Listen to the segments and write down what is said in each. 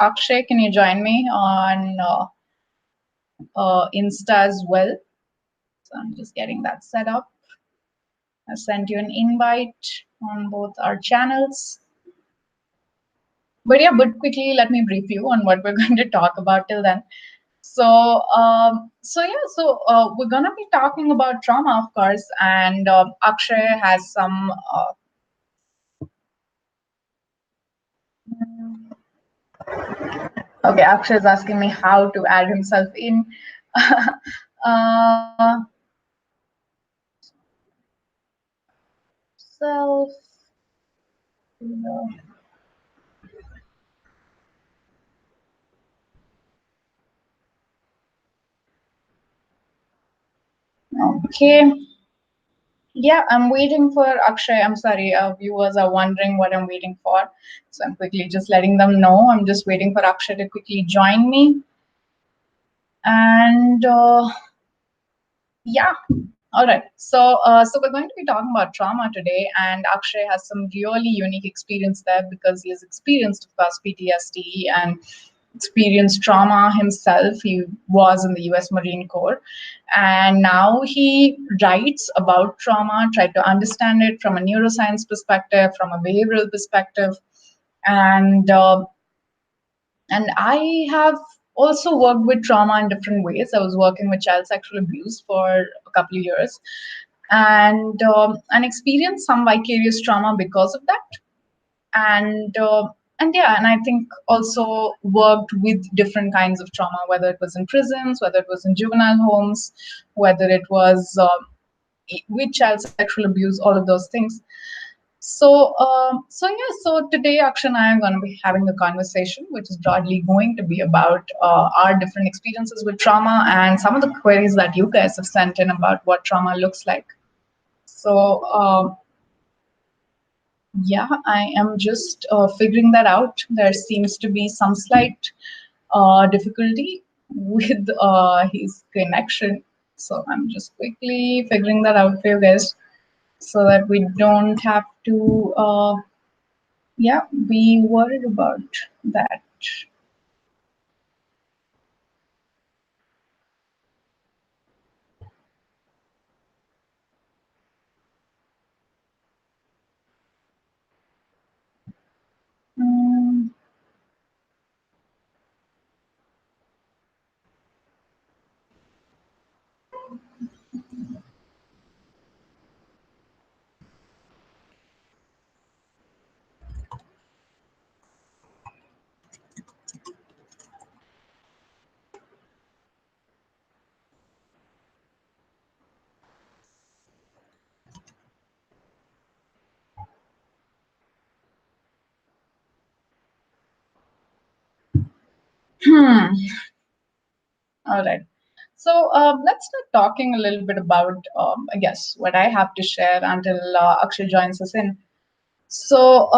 Akshay, can you join me on Insta as well? So I'm just getting that set up. I sent you an invite on both our channels. But quickly, let me brief you on what we're going to talk about till then. So we're gonna be talking about trauma, of course, and Akshay has some. Okay, Akshay is asking me how to add himself in. uh, self. Okay. Yeah, I'm waiting for Akshay. I'm sorry, viewers are wondering what I'm waiting for. So I'm quickly just letting them know. I'm just waiting for Akshay to quickly join me. And yeah, all right. So we're going to be talking about trauma today, and Akshay has some really unique experience there because he has experienced, of course, PTSD and experienced trauma himself. He was in the US Marine Corps, and now he writes about trauma, tried to understand it from a neuroscience perspective, from a behavioral perspective, and I have also worked with trauma in different ways. I was working with child sexual abuse for a couple of years, and experienced some vicarious trauma because of that. And yeah, and I think also worked with different kinds of trauma, whether it was in prisons, whether it was in juvenile homes, whether it was with child sexual abuse, all of those things. So today Akshay and I are going to be having a conversation, which is broadly going to be about our different experiences with trauma and some of the queries that you guys have sent in about what trauma looks like. So yeah, I am just figuring that out. There seems to be some slight difficulty with his connection. So I'm just quickly figuring that out for you guys so that we don't have to be worried about that. Mm. All right. So let's start talking a little bit about, I guess, what I have to share until Akshay joins us in. So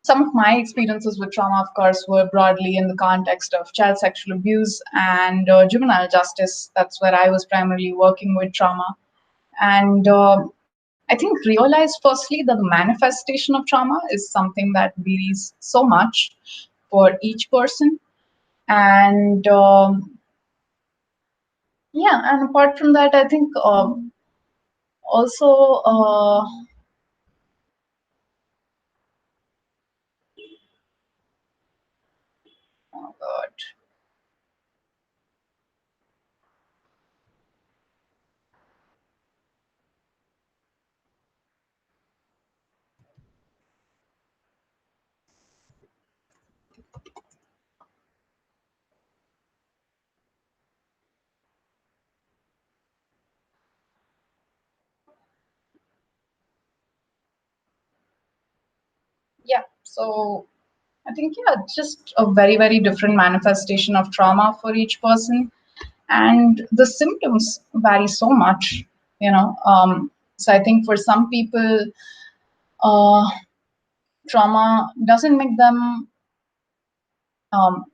some of my experiences with trauma, of course, were broadly in the context of child sexual abuse and juvenile justice. That's where I was primarily working with trauma. And I think realized firstly that the manifestation of trauma is something that varies so much for each person. And yeah, and apart from that, I think also, oh God. Yeah, so I think, yeah, just a very, very different manifestation of trauma for each person. And the symptoms vary so much, you know. So I think for some people, uh, trauma doesn't make them, um,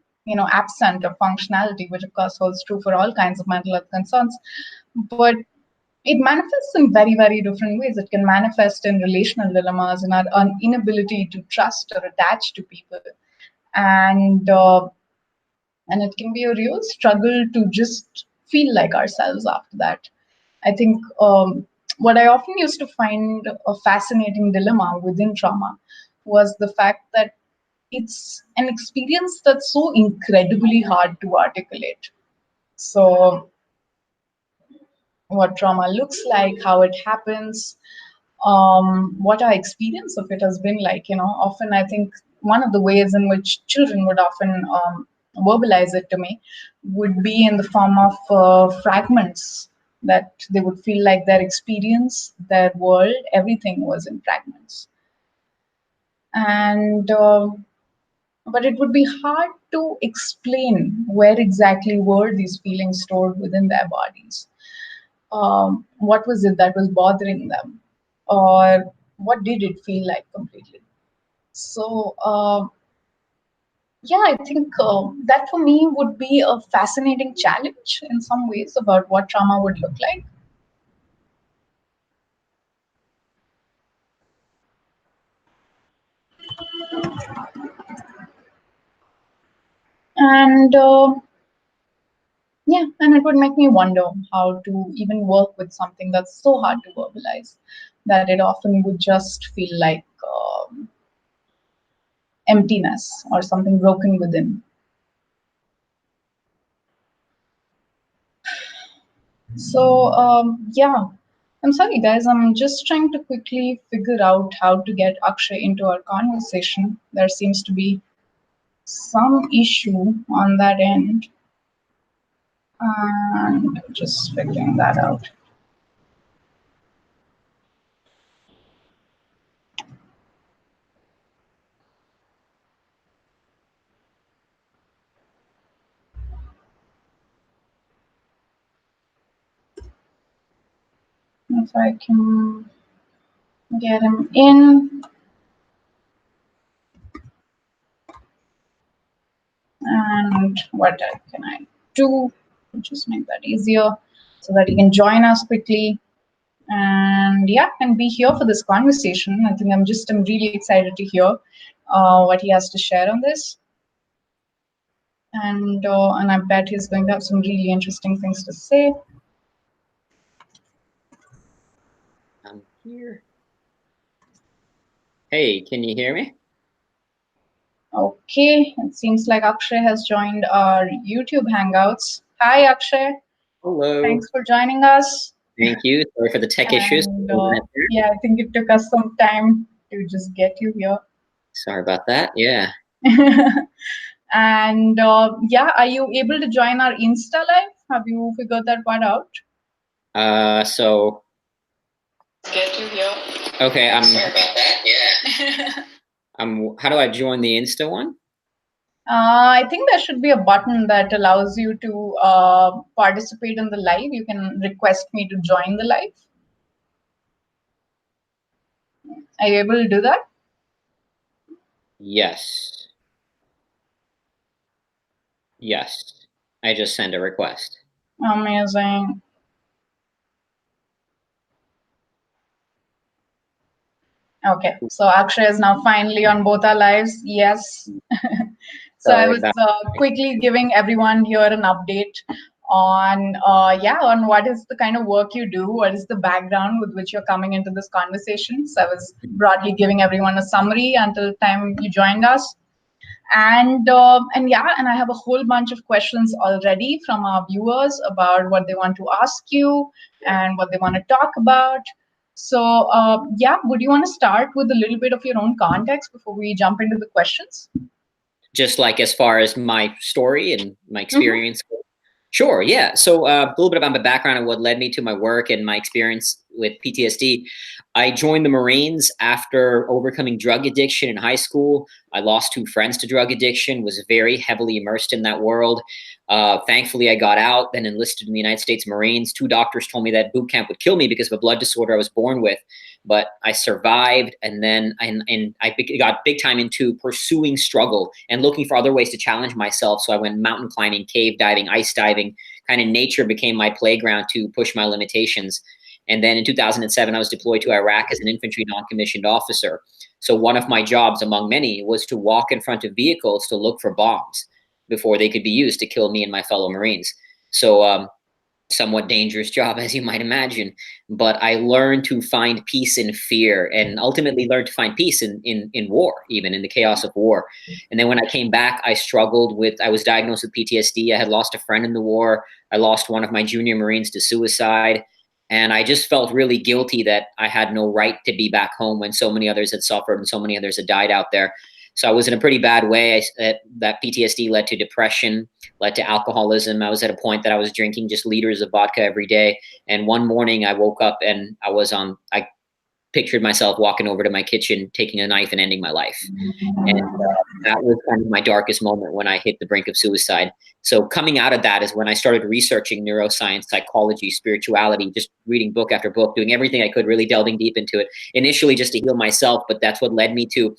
absent of functionality, which of course holds true for all kinds of mental health concerns. But it manifests in very, very different ways. It can manifest in relational dilemmas and our inability to trust or attach to people. And it can be a real struggle to just feel like ourselves after that. I think what I often used to find a fascinating dilemma within trauma was the fact that it's an experience that's so incredibly hard to articulate. So, what trauma looks like, how it happens, what our experience of it has been like. Often I think one of the ways in which children would often verbalize it to me would be in the form of fragments, that they would feel like their experience, their world, everything was in fragments. And but it would be hard to explain where exactly were these feelings stored within their bodies. What was it that was bothering them, or what did it feel like completely? So yeah, I think that for me would be a fascinating challenge in some ways about what trauma would look like. And yeah, and it would make me wonder how to even work with something that's so hard to verbalize, that it often would just feel like emptiness or something broken within. So, yeah, I'm sorry, guys. I'm just trying to quickly figure out how to get Akshay into our conversation. There seems to be some issue on that end, and just figuring that out. If I can get him in, and what can I do to just make that easier so that he can join us quickly? And yeah, and be here for this conversation. I think I'm really excited to hear what he has to share on this, and I bet he's going to have some really interesting things to say. I'm here. Hey, can you hear me? Okay, it seems like Akshay has joined our YouTube Hangouts. Hi, Akshay. Hello. Thanks for joining us. Thank you. Sorry for the tech issues. And yeah, I think it took us some time to just get you here. Sorry about that. Yeah. And yeah, are you able to join our Insta live? Have you figured that part out? So. Get you here. Okay, Sorry about that. Yeah. How do I join the Insta one? I think there should be a button that allows you to participate in the live. You can request me to join the live. Are you able to do that? Yes. Yes. I just sent a request. Amazing. Okay, so Akshay is now finally on both our lives. Yes. So I was quickly giving everyone here an update on on what is the kind of work you do, what is the background with which you're coming into this conversation. So I was broadly giving everyone a summary until the time you joined us. And yeah, and I have a whole bunch of questions already from our viewers about what they want to ask you and what they want to talk about. So yeah, would you want to start with a little bit of your own context before we jump into the questions? Just like as far as my story and my experience. Mm-hmm. Sure, yeah. So a little bit about my background and what led me to my work and my experience with PTSD. I joined the Marines after overcoming drug addiction in high school. I lost 2 friends to drug addiction, was very heavily immersed in that world. Thankfully, I got out, then enlisted in the United States Marines. 2 doctors told me that boot camp would kill me because of a blood disorder I was born with. But I survived, and then I got big time into pursuing struggle and looking for other ways to challenge myself. So I went mountain climbing, cave diving, ice diving. Kind of nature became my playground to push my limitations. And then in 2007, I was deployed to Iraq as an infantry non-commissioned officer. So one of my jobs, among many, was to walk in front of vehicles to look for bombs before they could be used to kill me and my fellow Marines. So somewhat dangerous job, as you might imagine. But I learned to find peace in fear, and ultimately learned to find peace in war, even in the chaos of war. And then when I came back, I was diagnosed with PTSD. I had lost a friend in the war. I lost one of my junior Marines to suicide. And I just felt really guilty that I had no right to be back home when so many others had suffered and so many others had died out there. So I was in a pretty bad way. That PTSD led to depression, led to alcoholism. I was at a point that I was drinking just liters of vodka every day. And one morning I woke up and I pictured myself walking over to my kitchen, taking a knife and ending my life. And that was kind of my darkest moment, when I hit the brink of suicide. So coming out of that is when I started researching neuroscience, psychology, spirituality, just reading book after book, doing everything I could, really delving deep into it, initially just to heal myself. But that's what led me to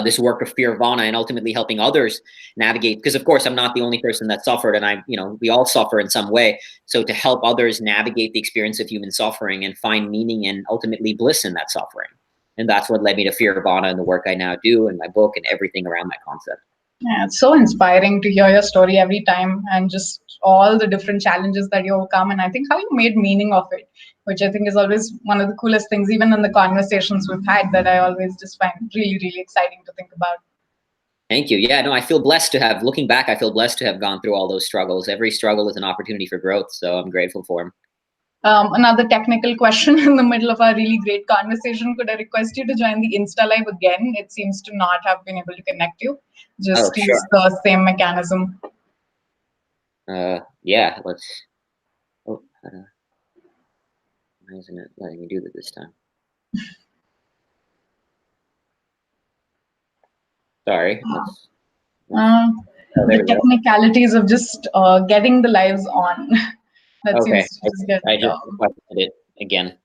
this work of Fearvana, and ultimately helping others navigate. Because of course, I'm not the only person that suffered, and we all suffer in some way. So to help others navigate the experience of human suffering and find meaning and ultimately bliss in that suffering. And that's what led me to Fearvana and the work I now do, and my book and everything around that concept. Yeah, it's so inspiring to hear your story every time, and just all the different challenges that you overcome. And I think how you made meaning of it, which I think is always one of the coolest things, even in the conversations we've had, that I always just find really, really exciting to think about. Thank you. Yeah, no, I feel blessed to have, looking back, I feel blessed to have gone through all those struggles. Every struggle is an opportunity for growth. So I'm grateful for them. Another technical question in the middle of our really great conversation. Could I request you to join the Insta Live again? It seems to not have been able to connect you. Just Sure. use the same mechanism. Yeah, let's. Oh, why isn't it letting me do that this time? Sorry. The technicalities of just getting the lives on. That okay. seems to just get. I just requested it again.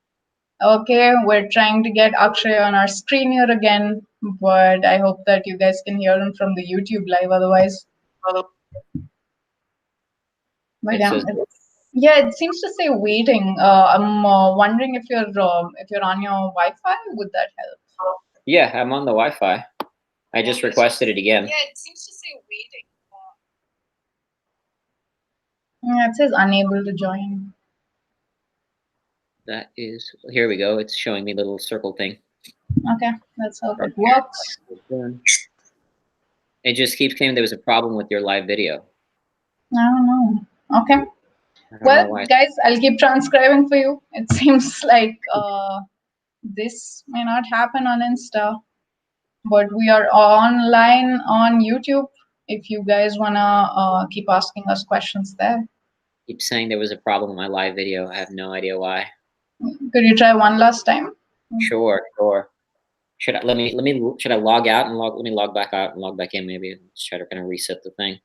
Okay, we're trying to get Akshay on our screen here again, but I hope that you guys can hear him from the YouTube live. Otherwise, but yeah, it seems to say waiting. I'm wondering if you're on your Wi-Fi. Would that help? Yeah, I'm on the Wi-Fi. I just requested it again. Yeah, it seems to say waiting. Yeah, it says unable to join. That is, here we go. It's showing me a little circle thing. Okay, let's hope it works. It just keeps saying there was a problem with your live video. I don't know. Okay. Well, guys, I'll keep transcribing for you. It seems like this may not happen on Insta, but we are online on YouTube. If you guys wanna keep asking us questions there. Keep saying there was a problem with my live video. I have no idea why. Could you try one last time? Sure. Should I log out and let me log back out and log back in? Maybe let's try to kind of reset the thing.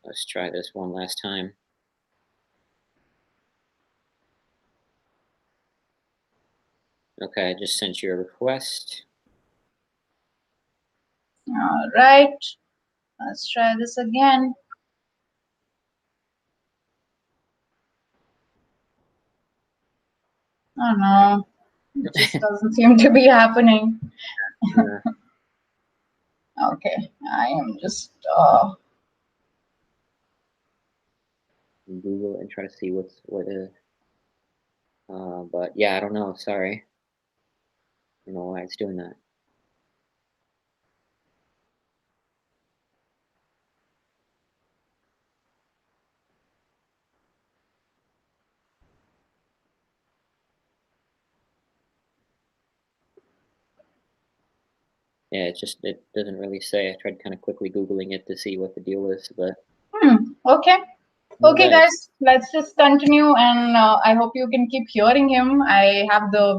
Let's try this one last time. Okay, I just sent you a request. All right, let's try this again. Oh no, it just doesn't seem to be happening. Okay, I am just Google and try to see what is. But yeah, I don't know. Sorry. I don't know why it's doing that. Yeah, it doesn't really say. I tried kind of quickly Googling it to see what the deal is, but. Okay. Okay, guys, let's just continue, and I hope you can keep hearing him. I have the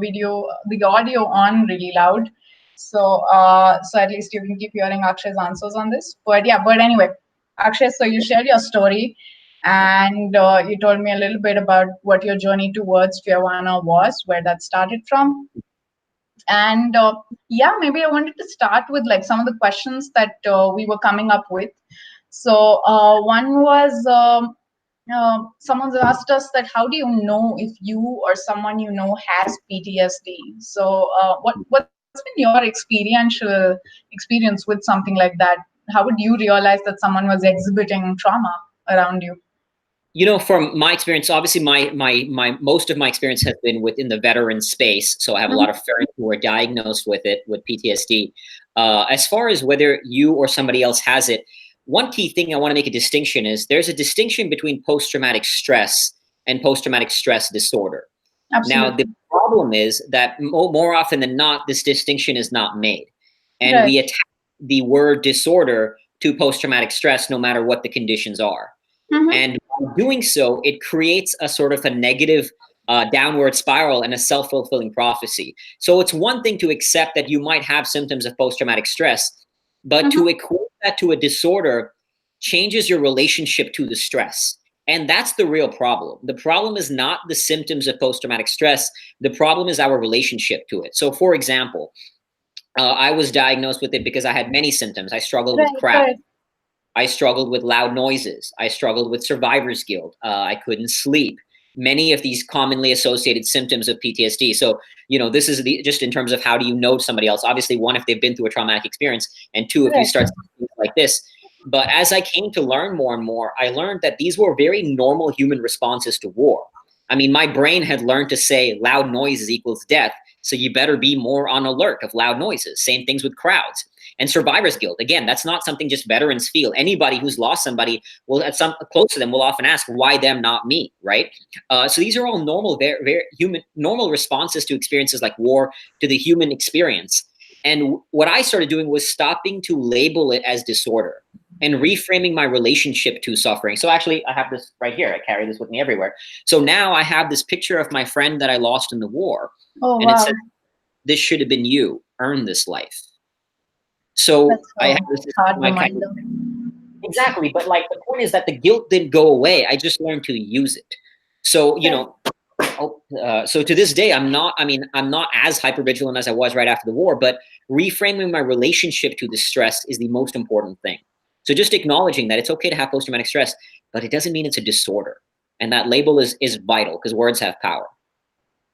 audio on really loud, so at least you can keep hearing Akshay's answers on this. But anyway, Akshay, so you shared your story, and you told me a little bit about what your journey towards Fearvana was, where that started from. And maybe I wanted to start with like some of the questions that we were coming up with. So one was, Someone's asked us that how do you know if you or someone you know has PTSD? So, what's been your experiential experience with something like that? How would you realize that someone was exhibiting trauma around you? From my experience, obviously my most of my experience has been within the veteran space. So I have a lot Mhm. of friends who are diagnosed with it, with PTSD. As far as whether you or somebody else has it, one key thing I want to make a distinction is there's a distinction between post-traumatic stress and post-traumatic stress disorder. Now, the Absolutely. problem is that more often than not, this distinction is not made. And Right. we attach the word disorder to post-traumatic stress no matter what the conditions are. Mm-hmm. And by doing so, it creates a sort of a negative downward spiral and a self-fulfilling prophecy. So it's one thing to accept that you might have symptoms of post-traumatic stress, but to Mm-hmm. equate that to a disorder changes your relationship to the stress. And that's the real problem. The problem is not the symptoms of post-traumatic stress. The problem is our relationship to it. So for example, I was diagnosed with it because I had many symptoms. I struggled with Right. crowds. Right. I struggled with loud noises. I struggled with survivor's guilt. I couldn't sleep. Many of these commonly associated symptoms of PTSD. So, this is just in terms of how do you know somebody else? Obviously, one, if they've been through a traumatic experience, and two, if you Right. start seeing things like this. But as I came to learn more and more, I learned that these were very normal human responses to war. I mean, my brain had learned to say loud noises equals death. So you better be more on alert of loud noises. Same things with crowds. And survivor's guilt, again, that's not something just veterans feel. Anybody who's lost somebody will, at some close to them, will often ask, why them, not me, right? So these are all normal, very, very human, normal responses to experiences like war, to the human experience. And what I started doing was stopping to label it as disorder and reframing my relationship to suffering. So actually, I have this right here. I carry this with me everywhere. So now I have this picture of my friend that I lost in the war, Oh, and it wow. says, "This should have been you. Earn this life." So That's I have a this hard my kind of, reminder. exactly, but like the point is that the guilt didn't go away. I just learned to use it. So Right. so to this day, I'm not. I mean, I'm not as hypervigilant as I was right after the war, but reframing my relationship to the stress is the most important thing. So just acknowledging that it's okay to have post-traumatic stress, but it doesn't mean it's a disorder, and that label is vital because words have power.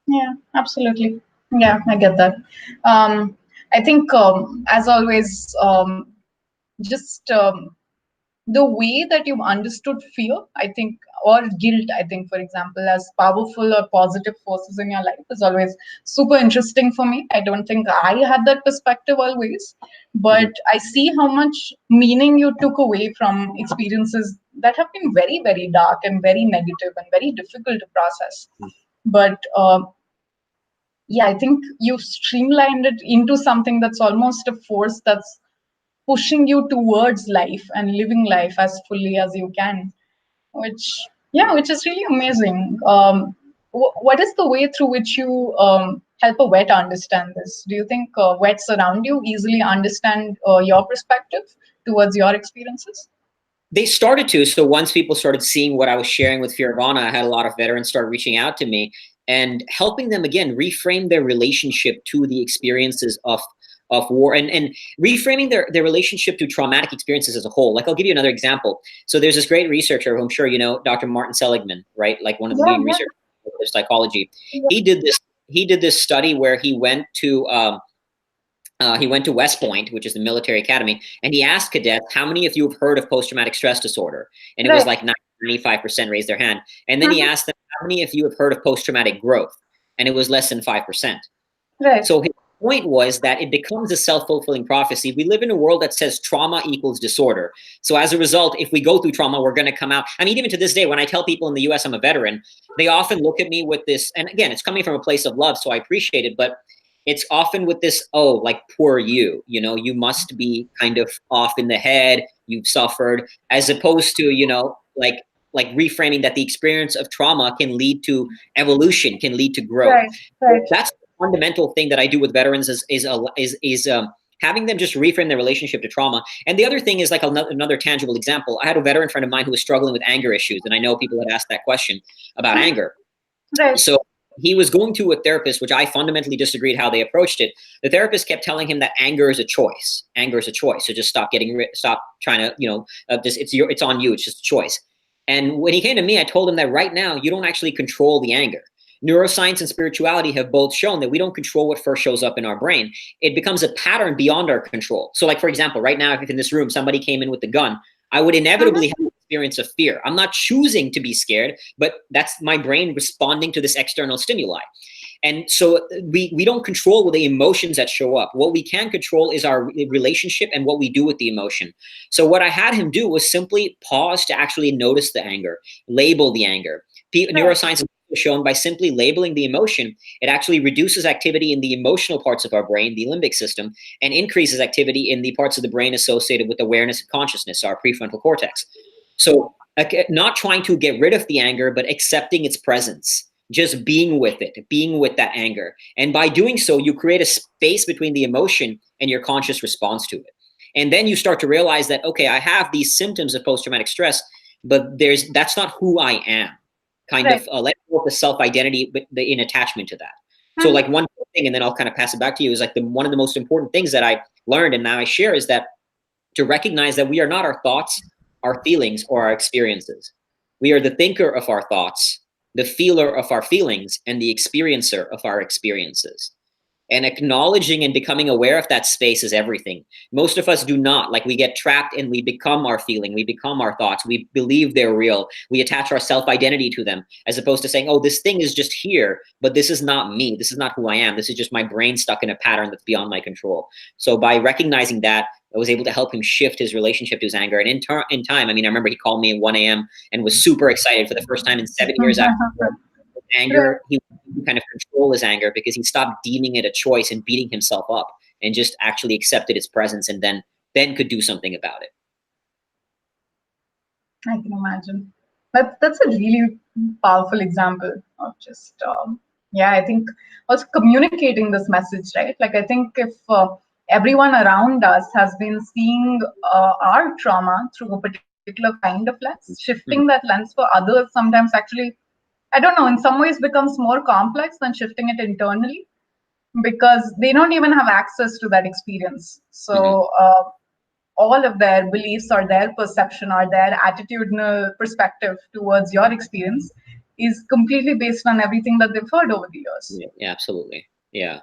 Yeah, absolutely. Yeah, I get that. I think, as always, just the way that you've understood fear, I think, or guilt, I think, for example, as powerful or positive forces in your life is always super interesting for me. I don't think I had that perspective always, but Mhm. I see how much meaning you took away from experiences that have been very, very dark and very negative and very difficult to process. But yeah, I think you've streamlined it into something that's almost a force that's pushing you towards life and living life as fully as you can, which, yeah, which is really amazing. What is the way through which you help a vet understand this? Do you think vets around you easily understand your perspective towards your experiences? They started to. So once people started seeing what I was sharing with Fearvana, I had a lot of veterans start reaching out to me and helping them again reframe their relationship to the experiences of war, and reframing their relationship to traumatic experiences as a whole. Like I'll give you another example. So there's this great researcher who I'm sure you know, Dr. Martin Seligman, right? Like one of the Yeah, leading researchers of psychology. yeah, He did this study where he went to West Point, which is the military academy, and he asked cadets, how many of you have heard of post-traumatic stress disorder? And it was right. like 95% raised their hand. And then he Mhm. asked them, how many of you have heard of post-traumatic growth? And it was less than 5%. Right. So his point was that it becomes a self-fulfilling prophecy. We live in a world that says trauma equals disorder. So as a result, if we go through trauma, we're going to come out. I mean, even to this day, when I tell people in the US I'm a veteran, they often look at me with this, and again, it's coming from a place of love, so I appreciate it, but it's often with this, oh, like poor you, you must be kind of off in the head, you've suffered, as opposed to, like reframing that the experience of trauma can lead to evolution, can lead to growth. Right. Right. That's the fundamental thing that I do with veterans is having them just reframe their relationship to trauma. And the other thing is like another tangible example. I had a veteran friend of mine who was struggling with anger issues, and I know people had asked that question about Mhm. anger. Right. So he was going to a therapist, which I fundamentally disagreed how they approached it. The therapist kept telling him that anger is a choice. Anger is a choice. So just stop trying to, just it's on you. It's just a choice. And when he came to me, I told him that right now, you don't actually control the anger. Neuroscience and spirituality have both shown that we don't control what first shows up in our brain. It becomes a pattern beyond our control. So like, for example, right now, if in this room, somebody came in with a gun, I would inevitably have an experience of fear. I'm not choosing to be scared, but that's my brain responding to this external stimuli. And so we don't control the emotions that show up. What we can control is our relationship and what we do with the emotion. So what I had him do was simply pause to actually notice the anger, label the anger. Neuroscience has shown by simply labeling the emotion, it actually reduces activity in the emotional parts of our brain, the limbic system, and increases activity in the parts of the brain associated with awareness and consciousness, our prefrontal cortex. So not trying to get rid of the anger, but accepting its presence, just being with it, being with that anger. And by doing so, you create a space between the emotion and your conscious response to it. And then you start to realize that, okay, I have these symptoms of post-traumatic stress, but that's not who I am. Kind of let go of the self-identity in attachment to that. So like one thing, and then I'll kind of pass it back to you, is like one of the most important things that I learned and now I share is that to recognize that we are not our thoughts, our feelings, or our experiences. We are the thinker of our thoughts, the feeler of our feelings, and the experiencer of our experiences. And acknowledging and becoming aware of that space is everything. Most of us do not. Like, we get trapped and we become our feeling, we become our thoughts, we believe they're real, we attach our self-identity to them, as opposed to saying, oh, this thing is just here, but this is not me, this is not who I am, this is just my brain stuck in a pattern that's beyond my control. So by recognizing that, I was able to help him shift his relationship to his anger. And in time, I mean, I remember he called me at 1 a.m. and was super excited for the first time in 7 years after anger. He kind of control his anger because he stopped deeming it a choice and beating himself up, and just actually accepted its presence, and then could do something about it. I can imagine. That's a really powerful example of just I think also communicating this message, right? Like, I think if everyone around us has been seeing our trauma through a particular kind of lens, shifting that lens for others sometimes actually, I don't know, in some ways becomes more complex than shifting it internally, because they don't even have access to that experience. So all of their beliefs or their perception or their attitudinal perspective towards your experience is completely based on everything that they've heard over the years. Yeah, absolutely. Yeah,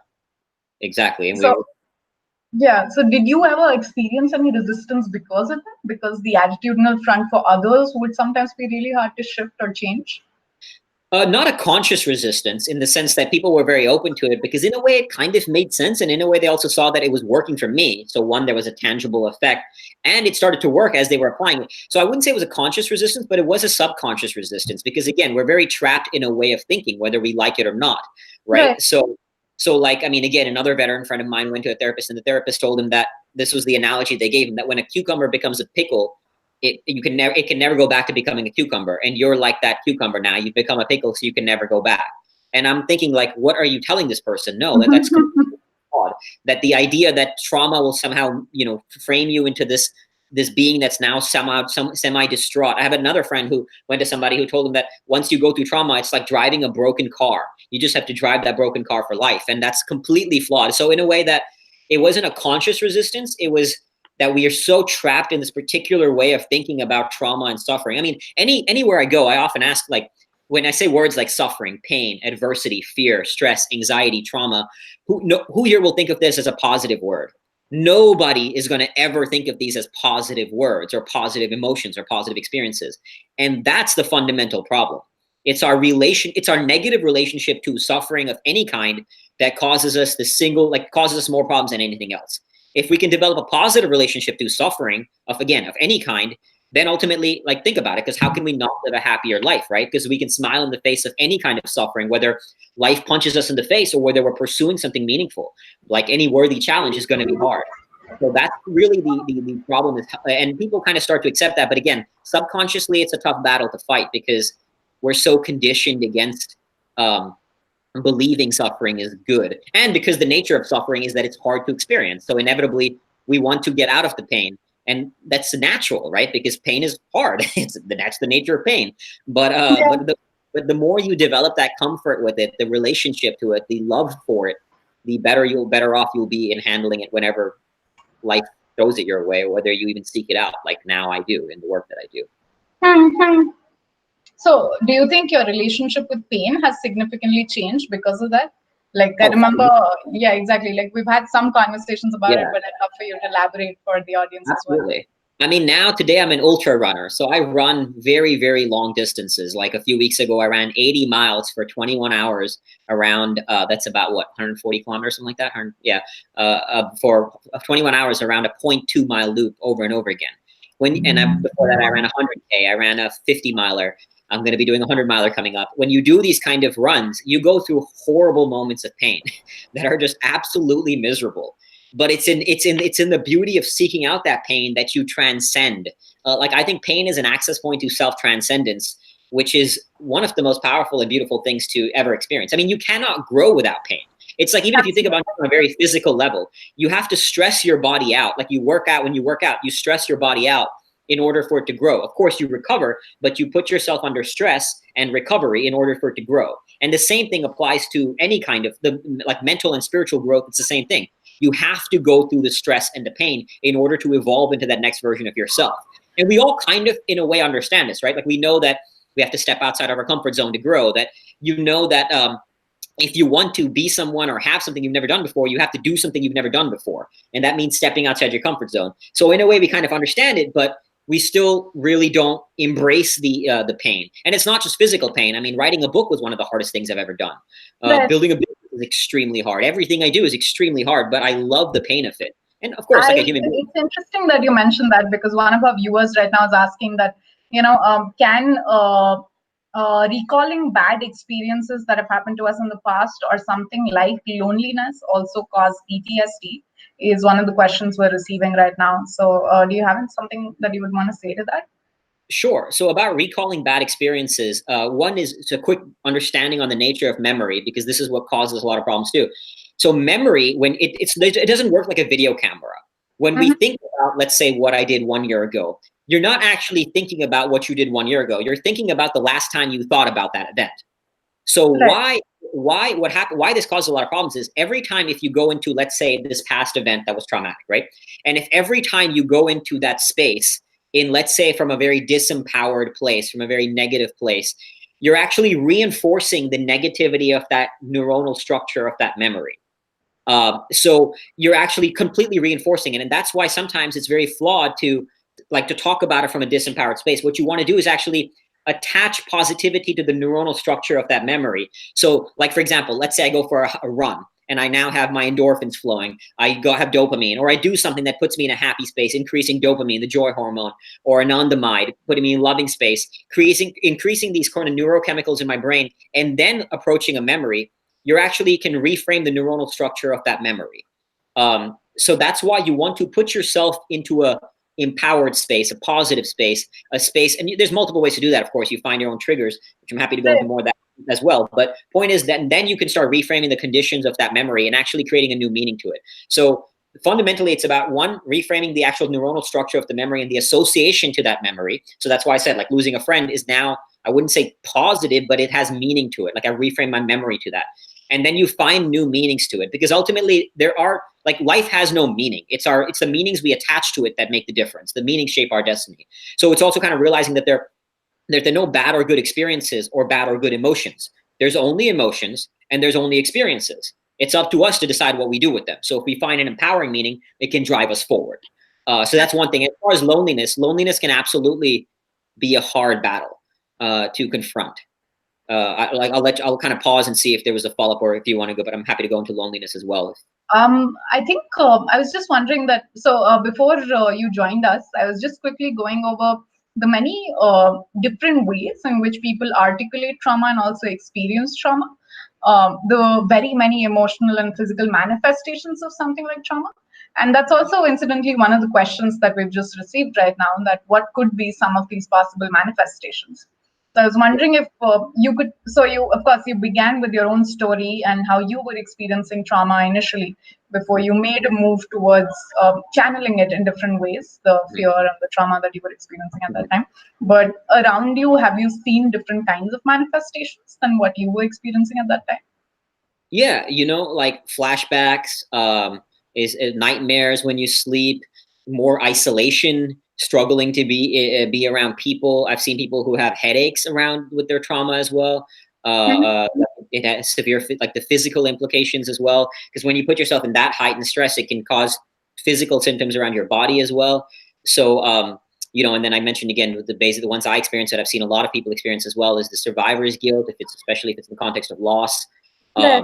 exactly. And so did you ever experience any resistance because of that? Because the attitudinal front for others would sometimes be really hard to shift or change? Not a conscious resistance, in the sense that people were very open to it, because in a way it kind of made sense, and in a way they also saw that it was working for me. So one, there was a tangible effect, and it started to work as they were applying it. So I wouldn't say it was a conscious resistance, but it was a subconscious resistance, because again, we're very trapped in a way of thinking, whether we like it or not, right? So like, I mean, again, another veteran friend of mine went to a therapist, and the therapist told him that this was the analogy they gave him, that when a cucumber becomes a pickle, it can never go back to becoming a cucumber, and you're like that cucumber now. You've become a pickle, so you can never go back. And I'm thinking, like, what are you telling this person? No, that's completely odd. That the idea that trauma will somehow, frame you into this being that's now somehow semi-distraught. I have another friend who went to somebody who told him that once you go through trauma, it's like driving a broken car. You just have to drive that broken car for life, and that's completely flawed. So in a way, that it wasn't a conscious resistance, it was that we are so trapped in this particular way of thinking about trauma and suffering. I mean, anywhere I go, I often ask, like, when I say words like suffering, pain, adversity, fear, stress, anxiety, trauma, who here will think of this as a positive word? Nobody is going to ever think of these as positive words or positive emotions or positive experiences. And that's the fundamental problem. It's our negative relationship to suffering of any kind that causes us causes us more problems than anything else. If we can develop a positive relationship to suffering of any kind, then ultimately, like, think about it, because how can we not live a happier life, right? Because we can smile in the face of any kind of suffering, whether life punches us in the face or whether we're pursuing something meaningful. Like, any worthy challenge is going to be hard. So that's really the problem, and people kind of start to accept that. But again, subconsciously, it's a tough battle to fight, because we're so conditioned against believing suffering is good, and because the nature of suffering is that it's hard to experience. So inevitably, we want to get out of the pain, and that's natural, right? Because pain is hard. That's the nature of pain. But the more you develop that comfort with it, the relationship to it, the love for it, the better off you'll be in handling it whenever life throws it your way, whether you even seek it out, like now I do in the work that I do. So, do you think your relationship with pain has significantly changed because of that? Like, I Oh, remember, yeah, exactly. Like, we've had some conversations about it, yeah. but I'd love for you to elaborate for the audience as well. Absolutely. I mean, now today I'm an ultra runner. So I run very, very long distances. Like a few weeks ago, I ran 80 miles for 21 hours around, that's about what, 140 kilometers, something like that? Yeah. For 21 hours around a 0.2 mile loop over and over again. Before that, I ran 100K. I ran a 50 miler. I'm going to be doing a 100 miler coming up. When you do these kind of runs, you go through horrible moments of pain that are just absolutely miserable. But it's in the beauty of seeking out that pain that you transcend. Like I think pain is an access point to self transcendence, which is one of the most powerful and beautiful things to ever experience. I mean, you cannot grow without pain. It's like, even if you think about it on a very physical level, you have to stress your body out. Like you work out, when you work out, you stress your body out in order for it to grow. Of course, you recover, but you put yourself under stress and recovery in order for it to grow. And the same thing applies to any kind of like mental and spiritual growth. It's the same thing. You have to go through the stress and the pain in order to evolve into that next version of yourself. And we all kind of, in a way, understand this, right? Like we know that we have to step outside of our comfort zone to grow, that if you want to be someone or have something you've never done before, you have to do something you've never done before. And that means stepping outside your comfort zone. So in a way, we kind of understand it, but we still really don't embrace the pain. And it's not just physical pain. I mean, writing a book was one of the hardest things I've ever done. Building a business is extremely hard. Everything I do is extremely hard, but I love the pain of it. And of course, like a human being. It's interesting that you mentioned that, because one of our viewers right now is asking that, can recalling bad experiences that have happened to us in the past or something like loneliness also cause PTSD, is one of the questions we're receiving right now. So do you have something that you would want to say to that? Sure. So about recalling bad experiences, one is a quick understanding on the nature of memory, because this is what causes a lot of problems too. So memory, when it doesn't work like a video camera. When we think about, let's say, what I did 1 year ago, you're not actually thinking about what you did 1 year ago. You're thinking about the last time you thought about that event. So what happened, why this causes a lot of problems is every time, if you go into, let's say, this past event that was traumatic, right? And if every time you go into that space in, let's say, from a very disempowered place, from a very negative place, you're actually reinforcing the negativity of that neuronal structure of that memory. So you're actually completely reinforcing it. And that's why sometimes it's very flawed to talk about it from a disempowered space. What you want to do is actually attach positivity to the neuronal structure of that memory. So like, for example, let's say I go for a run and I now have my endorphins flowing. I have dopamine, or I do something that puts me in a happy space, increasing dopamine, the joy hormone, or anandamide, putting me in loving space, increasing these kind of neurochemicals in my brain, and then approaching a memory. You actually can reframe the neuronal structure of that memory. So that's why you want to put yourself into a empowered space, a positive space, a space, and there's multiple ways to do that. Of course, you find your own triggers, which I'm happy to go into more of that as well. But point is that then you can start reframing the conditions of that memory and actually creating a new meaning to it. So fundamentally, it's about, one, reframing the actual neuronal structure of the memory and the association to that memory. So that's why I said, like, losing a friend is now, I wouldn't say positive, but it has meaning to it. Like, I reframe my memory to that. And then you find new meanings to it, because ultimately life has no meaning. It's the meanings we attach to it that make the difference. The meanings shape our destiny. So it's also kind of realizing that there are no bad or good experiences or bad or good emotions. There's only emotions and there's only experiences. It's up to us to decide what we do with them. So if we find an empowering meaning, it can drive us forward. So that's one thing. As far as loneliness can absolutely be a hard battle to confront. I'll kind of pause and see if there was a follow-up or if you want to go, but I'm happy to go into loneliness as well. I think I was just wondering that. So before you joined us, I was just quickly going over the many different ways in which people articulate trauma and also experience trauma. The very many emotional and physical manifestations of something like trauma. And that's also incidentally one of the questions that we've just received right now, that what could be some of these possible manifestations. So I was wondering if you could, so of course, you began with your own story and how you were experiencing trauma initially before you made a move towards channeling it in different ways, the fear and the trauma that you were experiencing at that time. But around you, have you seen different kinds of manifestations than what you were experiencing at that time? Yeah, like flashbacks, is nightmares when you sleep, more isolation. struggling to be around people. I've seen people who have headaches around with their trauma as well. It has severe, like the physical implications as well. Because when you put yourself in that heightened stress, it can cause physical symptoms around your body as well. So, and then I mentioned again, the basic, the ones I experienced that I've seen a lot of people experience as well is the survivor's guilt, especially if it's in the context of loss, Right.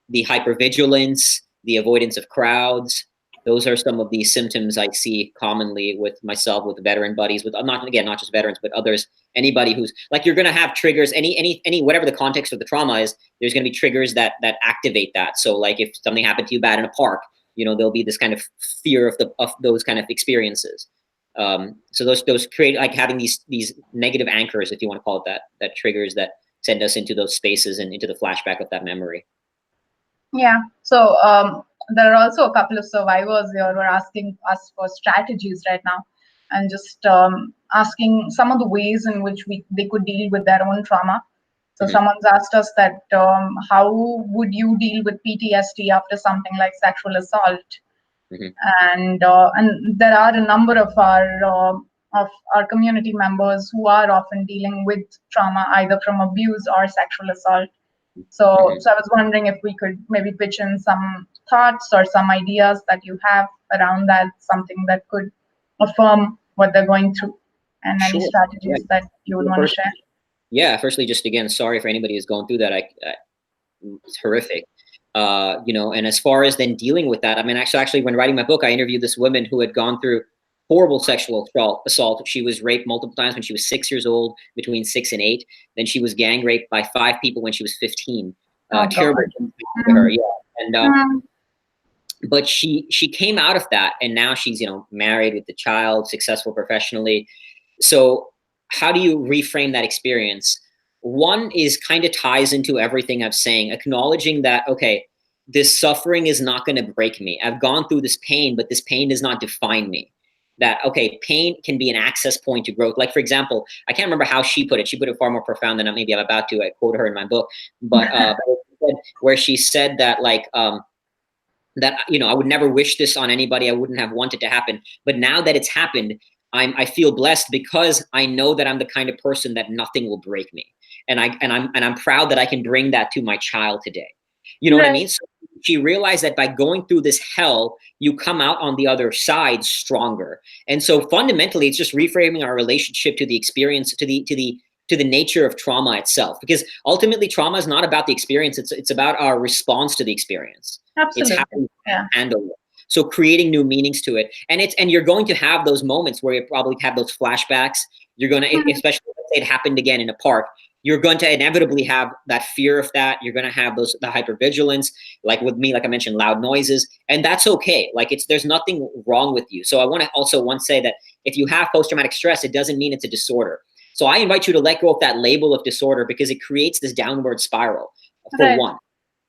the hypervigilance, the avoidance of crowds. Those are some of the symptoms I see commonly with myself, with veteran buddies, with not just veterans, but others. Anybody who's like, you're going to have triggers, any whatever the context of the trauma is, there's going to be triggers that activate that. So like if something happened to you bad in a park, there'll be this kind of fear of those kind of experiences. So those create like having these negative anchors, if you want to call it that triggers that send us into those spaces and into the flashback of that memory. Yeah. So there are also a couple of survivors here who are asking us for strategies right now, and just asking some of the ways in which they could deal with their own trauma. So someone's asked us that how would you deal with PTSD after something like sexual assault? And there are a number of our community members who are often dealing with trauma either from abuse or sexual assault. So I was wondering if we could maybe pitch in some thoughts or some ideas that you have around that, something that could affirm what they're going through, and any strategies that you would want to share. Yeah, firstly, just again, sorry for anybody who's going through that. It's horrific. And as far as then dealing with that, I mean, actually, when writing my book, I interviewed this woman who had gone through horrible sexual assault. She was raped multiple times when she was 6 years old, between 6 and 8. Then she was gang raped by 5 people when she was 15. Terrible to her, yeah. And but she came out of that, and now she's married with a child, successful professionally. So how do you reframe that experience? One is kind of ties into everything I'm saying, acknowledging that, okay, this suffering is not going to break me. I've gone through this pain, but this pain does not define me. That, okay, pain can be an access point to growth. Like, for example, I can't remember how she put it. She put it far more profound than maybe I'm about to. I quote her in my book, but where she said that, like, that, I would never wish this on anybody. I wouldn't have wanted to happen. But now that it's happened, I feel blessed because I know that I'm the kind of person that nothing will break me. And I'm proud that I can bring that to my child today. You know what I mean? So she realized that by going through this hell, you come out on the other side stronger. And so fundamentally, it's just reframing our relationship to the experience, to the nature of trauma itself. Because ultimately, trauma is not about the experience. It's about our response to the experience. Absolutely. It's how we handle it. So creating new meanings to it. And you're going to have those moments where you probably have those flashbacks. You're going to, especially let's say it happened again in a park, you're going to inevitably have that fear of that. You're going to have the hypervigilance, like with me, like I mentioned, loud noises, and that's okay. Like there's nothing wrong with you. So I want to also say that if you have post-traumatic stress, it doesn't mean it's a disorder. So I invite you to let go of that label of disorder, because it creates this downward spiral for one.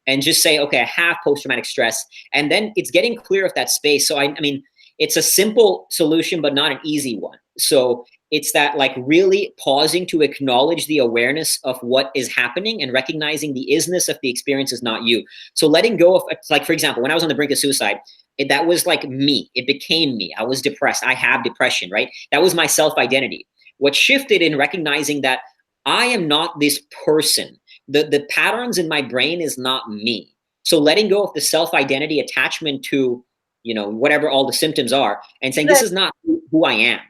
And just say, okay, I have post-traumatic stress. And then it's getting clear of that space. So I mean, it's a simple solution, but not an easy one. So it's that, like, really pausing to acknowledge the awareness of what is happening and recognizing the isness of the experience is not you. So letting go of, like, for example, when I was on the brink of suicide, that was like me. It became me. I was depressed. I have depression, right? That was my self-identity. What shifted in recognizing that I am not this person. The patterns in my brain is not me. So letting go of the self-identity attachment to, whatever all the symptoms are, and saying, this is not who I am.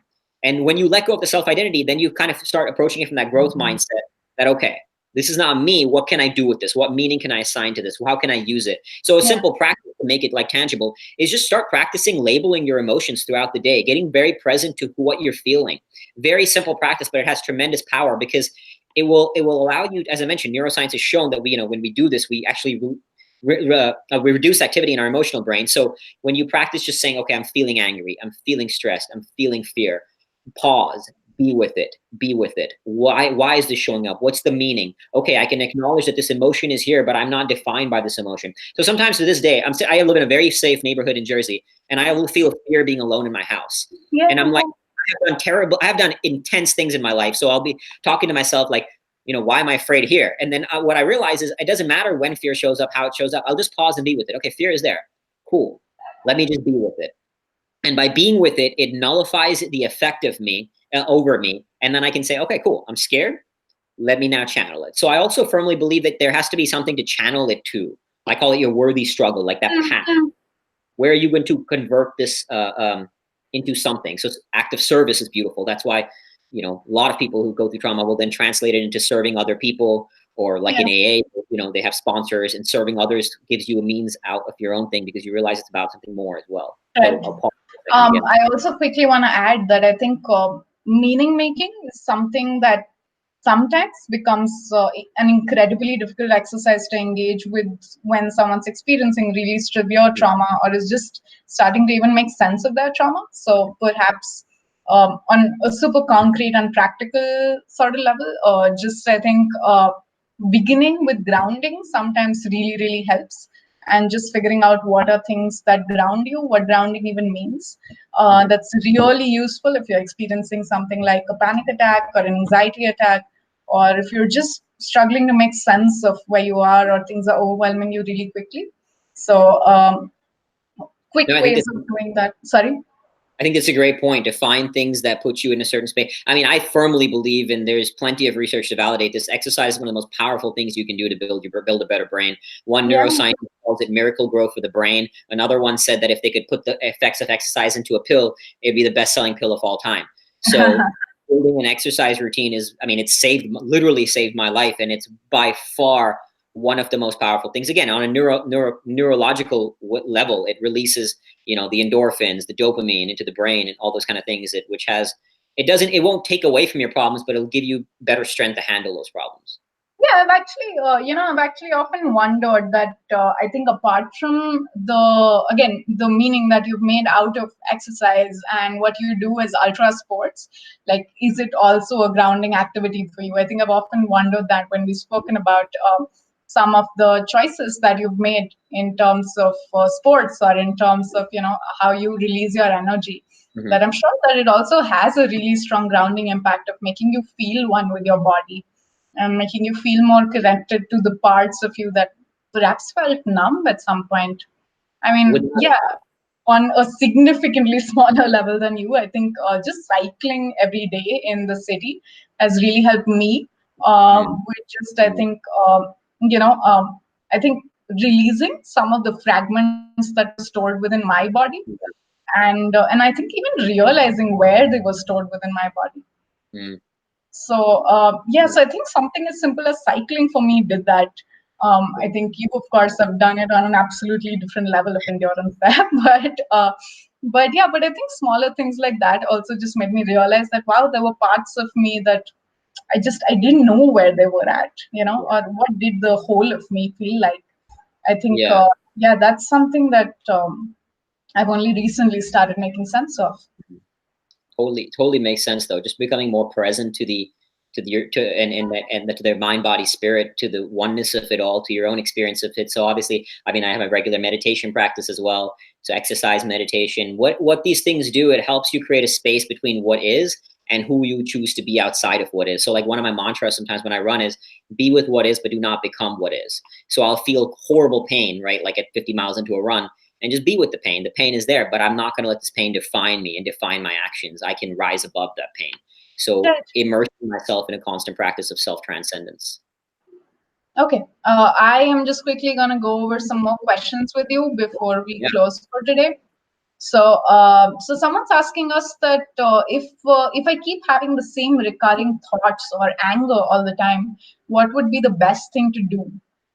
And when you let go of the self-identity, then you kind of start approaching it from that growth mindset that, okay, this is not me. What can I do with this? What meaning can I assign to this? How can I use it? So a simple practice to make it like tangible is just start practicing labeling your emotions throughout the day, getting very present to what you're feeling. Very simple practice, but it has tremendous power, because it will allow you, as I mentioned, neuroscience has shown that when we do this, we actually we reduce activity in our emotional brain. So when you practice just saying, okay, I'm feeling angry, I'm feeling stressed, I'm feeling fear, pause, be with it. Why is this showing up? What's the meaning? Okay, I can acknowledge that this emotion is here, but I'm not defined by this emotion. So sometimes to this day, I live in a very safe neighborhood in Jersey, and I will feel fear being alone in my house. And I'm like, I have done intense things in my life. So I'll be talking to myself like, why am I afraid here? And then what I realize is it doesn't matter when fear shows up, how it shows up. I'll just pause and be with it. Okay, fear is there. Cool. Let me just be with it. And by being with it, it nullifies the effect of me over me. And then I can say, okay, cool, I'm scared. Let me now channel it. So I also firmly believe that there has to be something to channel it to. I call it your worthy struggle, like that path. Where are you going to convert this into something? So active service is beautiful. That's why, a lot of people who go through trauma will then translate it into serving other people, or like in AA, they have sponsors, and serving others gives you a means out of your own thing because you realize it's about something more as well. Right. So I also quickly want to add that I think meaning making is something that sometimes becomes an incredibly difficult exercise to engage with when someone's experiencing really severe trauma or is just starting to even make sense of their trauma. So perhaps on a super concrete and practical sort of level, just I think beginning with grounding sometimes really, really helps. And just figuring out what are things that ground you, what grounding even means. That's really useful if you're experiencing something like a panic attack or an anxiety attack, or if you're just struggling to make sense of where you are or things are overwhelming you really quickly. So quick ways of doing that. Sorry? I think that's a great point, to find things that put you in a certain space. I mean, I firmly believe, and there's plenty of research to validate this, exercise is one of the most powerful things you can do to build a better brain. One neuroscientist calls it miracle growth for the brain. Another one said that if they could put the effects of exercise into a pill, it'd be the best-selling pill of all time. So building an exercise routine is, I mean, it's literally saved my life, and it's by far one of the most powerful things. Again, on a neurological level, it releases, the endorphins, the dopamine into the brain, and all those kind of things. It won't take away from your problems, but it'll give you better strength to handle those problems. Yeah, I've actually often wondered that I think apart from the meaning that you've made out of exercise and what you do as ultra sports, like, is it also a grounding activity for you? I think I've often wondered that when we've spoken about some of the choices that you've made in terms of sports or in terms of, how you release your energy. That I'm sure that it also has a really strong grounding impact of making you feel one with your body and making you feel more connected to the parts of you that perhaps felt numb at some point. I mean, on a significantly smaller level than you, I think just cycling every day in the city has really helped me. With just, I think, I think releasing some of the fragments that were stored within my body, and I think even realizing where they were stored within my body. So so I think something as simple as cycling for me did that. I think you, of course, have done it on an absolutely different level of endurance there, but I think smaller things like that also just made me realize that wow, there were parts of me that I didn't know where they were at, or what did the whole of me feel like. I think that's something that I've only recently started making sense of. Totally makes sense though. Just becoming more present to their mind, body, spirit, to the oneness of it all, to your own experience of it. So obviously, I mean, I have a regular meditation practice as well. So exercise, meditation, what these things do, it helps you create a space between what is and who you choose to be outside of what is. So like one of my mantras sometimes when I run is be with what is, but do not become what is. So I'll feel horrible pain, right? Like at 50 miles into a run, and just be with the pain. The pain is there, but I'm not going to let this pain define me and define my actions. I can rise above that pain. So immersing myself in a constant practice of self-transcendence. Okay, I am just quickly going to go over some more questions with you before we close for today. So, so someone's asking us that if I keep having the same recurring thoughts or anger all the time, what would be the best thing to do?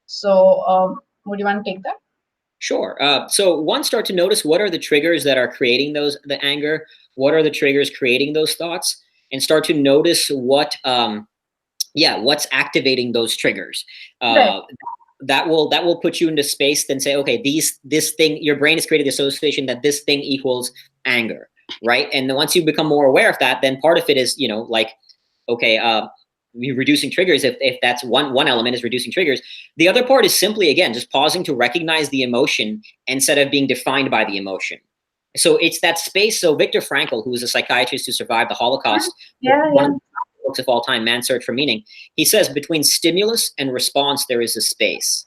So, would you want to take that? Sure. So one, start to notice what are the triggers that are creating the anger. What are the triggers creating those thoughts, and start to notice what's activating those triggers. That will put you into space. Then say, okay, this thing, your brain has created the association that this thing equals anger, right? And then once you become more aware of that, then part of it is, reducing triggers. If that's one element is reducing triggers, the other part is simply, again, just pausing to recognize the emotion instead of being defined by the emotion. So it's that space. So Viktor Frankl, who was a psychiatrist who survived the Holocaust, one of the books of all time, Man's Search for Meaning, he says between stimulus and response there is a space.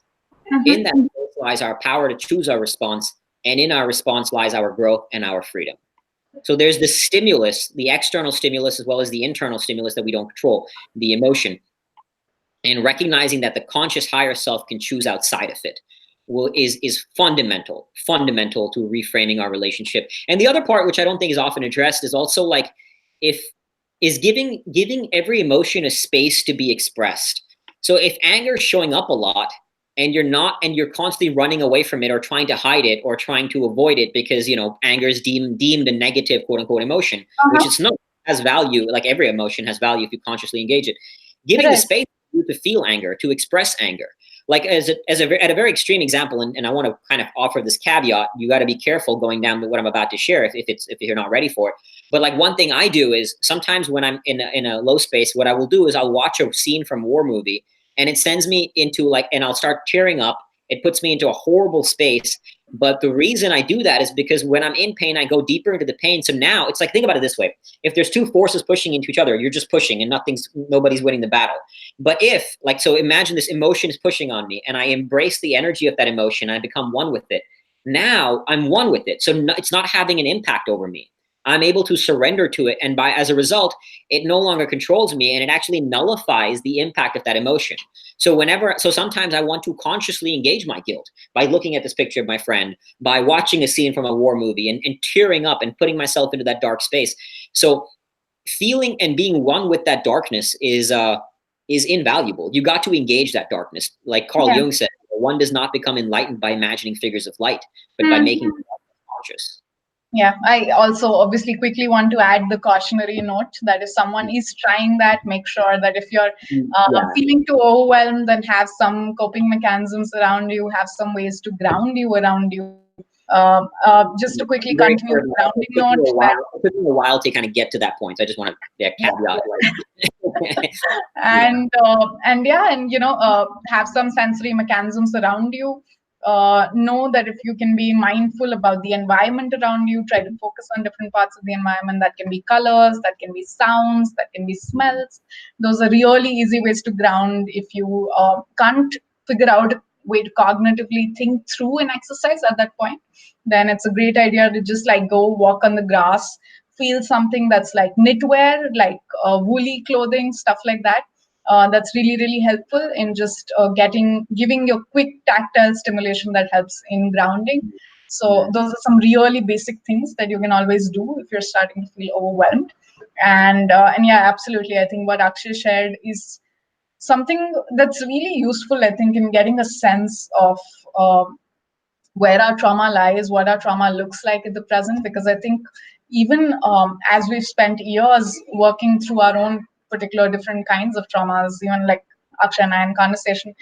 In that space lies our power to choose our response, and in our response lies our growth and our freedom. So there's the stimulus, the external stimulus, as well as the internal stimulus that we don't control, the emotion. And recognizing that the conscious higher self can choose outside of it is fundamental to reframing our relationship. And the other part, which I don't think is often addressed, is also like, if is giving every emotion a space to be expressed. So if anger is showing up a lot, and you're constantly running away from it, or trying to hide it, or trying to avoid it, because anger is deemed a negative, quote unquote, emotion, which Uh-huh. it's not. It has value. Like every emotion has value if you consciously engage it. Giving the Right. space to feel anger, to express anger. Like at a very extreme example, and I want to kind of offer this caveat: you got to be careful going down what I'm about to share if you're not ready for it. But like, one thing I do is, sometimes when I'm in a low space, what I will do is I'll watch a scene from a war movie, and it sends me into like, and I'll start tearing up. It puts me into a horrible space. But the reason I do that is because when I'm in pain, I go deeper into the pain. So now it's like, think about it this way: if there's two forces pushing into each other, you're just pushing, and nobody's winning the battle. But if, like, so imagine this emotion is pushing on me, and I embrace the energy of that emotion, and I become one with it. Now I'm one with it. So no, it's not having an impact over me. I'm able to surrender to it. And as a result, it no longer controls me, and it actually nullifies the impact of that emotion. So sometimes I want to consciously engage my guilt by looking at this picture of my friend, by watching a scene from a war movie, and tearing up and putting myself into that dark space. So feeling and being one with that darkness is invaluable. You got to engage that darkness. Like Carl Yeah. Jung said, one does not become enlightened by imagining figures of light, but by making Mhm. them conscious. Yeah, I also obviously quickly want to add the cautionary note that if someone is trying that, make sure that if you're Yeah, feeling too overwhelmed, then have some coping mechanisms around you, have some ways to ground you around you. Just to quickly very continue the clear. grounding note, that It took me a while to kind of get to that point. So I just want to, yeah, caveat. Like, yeah, and yeah, and have some sensory mechanisms around you. Know that if you can be mindful about the environment around you, try to focus on different parts of the environment. That can be colors, that can be sounds, that can be smells. Those are really easy ways to ground. If you can't figure out a way to cognitively think through an exercise at that point, then it's a great idea to just like go walk on the grass, feel something that's like knitwear, like woolly clothing, stuff like that. That's really, really helpful in just giving your quick tactile stimulation that helps in grounding. So yeah, those are some really basic things that you can always do if you're starting to feel overwhelmed. And yeah, absolutely. I think what Akshay shared is something that's really useful. I think in getting a sense of uh, where our trauma lies, what our trauma looks like at the present. Because I think even as we've spent years working through our own particular different kinds of traumas, even like Akshay and I in conversation,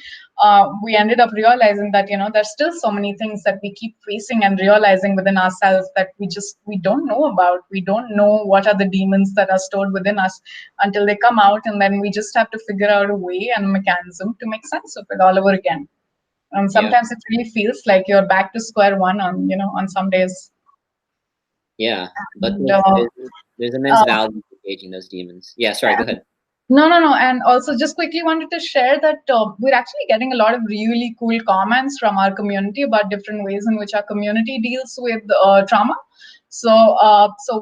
we ended up realizing that there's still so many things that we keep facing and realizing within ourselves that we don't know about. We don't know what are the demons that are stored within us until they come out, and then we just have to figure out a way and a mechanism to make sense of it all over again. And yeah, sometimes it really feels like you're back to square one on some days. yeah. But And, uh, there's immense uh, value in engaging those demons. Yeah, sorry, go ahead. no, no, no. And also, just quickly wanted to share that we're actually getting a lot of really cool comments from our community about different ways in which our community deals with trauma. So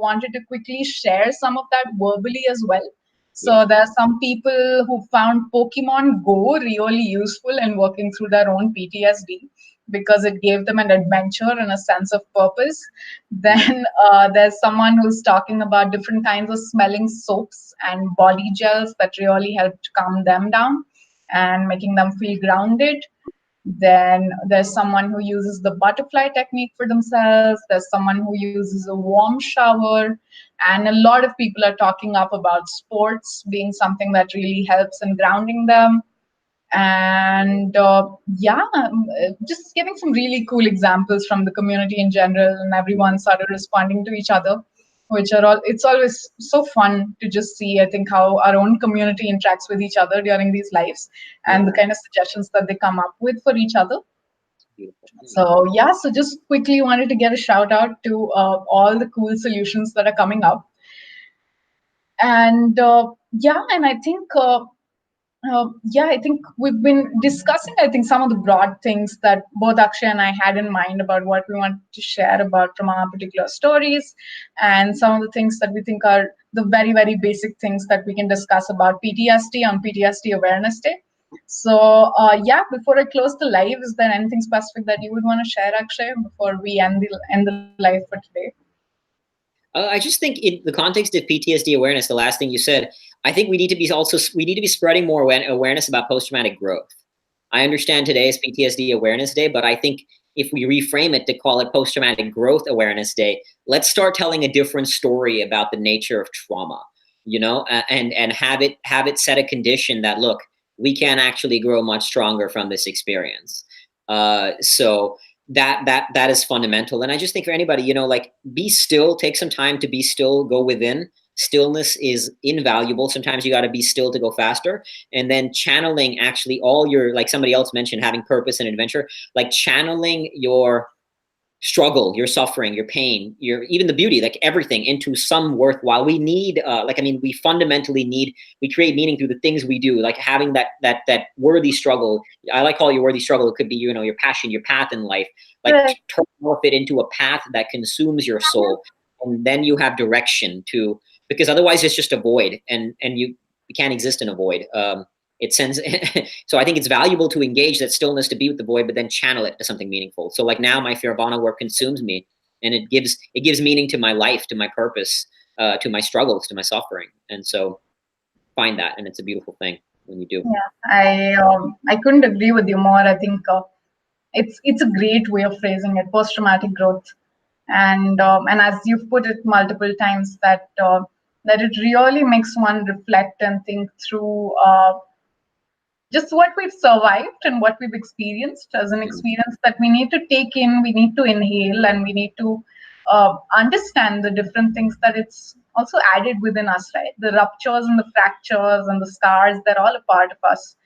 wanted to quickly share some of that verbally as well. Yeah, So there are some people who found Pokemon Go really useful in working through their own PTSD because it gave them an adventure and a sense of purpose. yeah, Then there's someone who's talking about different kinds of smelling soaps and body gels that really helped calm them down and making them feel grounded. Then there's someone who uses the butterfly technique for themselves. There's someone who uses a warm shower. And a lot of people are talking up about sports being something that really helps in grounding them. And yeah, just giving some really cool examples from the community in general, and everyone started responding to each other, which are all, it's always so fun to just see, I think, how our own community interacts with each other during these lives and the yeah. kind of suggestions that they come up with for each other. Beautiful. Mm. So yeah, so just quickly wanted to get a shout out to all the cool solutions that are coming up. And yeah, and I think Yeah, I think we've been discussing, I think, some of the broad things that both Akshay and I had in mind about what we want to share about from our particular stories, and some of the things that we think are the very, very basic things that we can discuss about PTSD on PTSD Awareness Day. So, yeah, before I close the live, is there anything specific that you would want to share, Akshay, before we end the live for today? I just think in the context of PTSD awareness, the last thing you said, I think we need to be spreading more awareness about post traumatic growth. I understand today is PTSD Awareness Day, but I think if we reframe it to call it Post Traumatic Growth Awareness Day, let's start telling a different story about the nature of trauma, and have it set a condition that, look, we can actually grow much stronger from this experience. So that is fundamental. And I just think for anybody, like, be still, take some time to be still, go within. Stillness is invaluable. Sometimes you got to be still to go faster. And then channeling actually all your, like somebody else mentioned, having purpose and adventure, like channeling your struggle, your suffering, your pain, your even the beauty, like everything into some worthwhile. We need, we fundamentally need, we create meaning through the things we do, like having that worthy struggle. I like calling your worthy struggle. It could be, your passion, your path in life, like Right. turn it into a path that consumes your soul. And then you have direction to, because otherwise it's just a void, and you can't exist in a void. It sends so I think it's valuable to engage that stillness, to be with the void, but then channel it to something meaningful. So like now my Fearvana work consumes me, and it gives meaning to my life, to my purpose, to my struggles, to my suffering. And so find that, and it's a beautiful thing when you do. Yeah, I couldn't agree with you more. I think it's a great way of phrasing it, post traumatic growth, and as you've put it multiple times, that it really makes one reflect and think through just what we've survived and what we've experienced as an Mhm. experience that we need to take in, we need to inhale, and we need to understand the different things that it's also added within us, right? The ruptures and the fractures and the scars, they're all a part of us.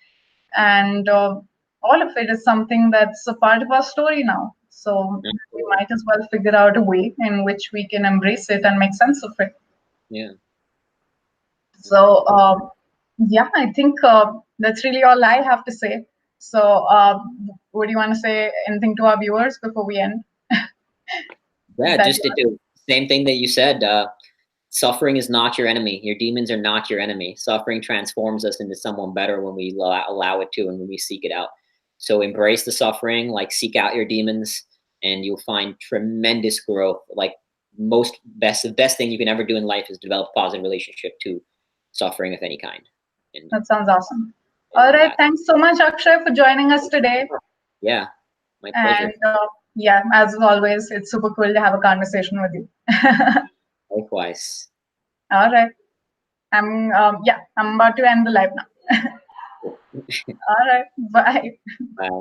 And all of it is something that's a part of our story now. So we Absolutely. might as well figure out a way in which we can embrace it and make sense of it. Yeah. So, yeah, I think that's really all I have to say. So, would you want to say anything to our viewers before we end? Is Yeah, that just to do same thing that you said. Suffering is not your enemy. Your demons are not your enemy. Suffering transforms us into someone better when we allow it to, and when we seek it out. So embrace the suffering, like seek out your demons, and you'll find tremendous growth. Like the best thing you can ever do in life is develop a positive relationship to suffering of any kind. And, that sounds awesome. All and right, that, thanks so much, Akshay, for joining us today. yeah, my And pleasure. yeah, as always, it's super cool to have a conversation with you. Likewise. All right, I'm about to end the live now. All right, bye. Bye.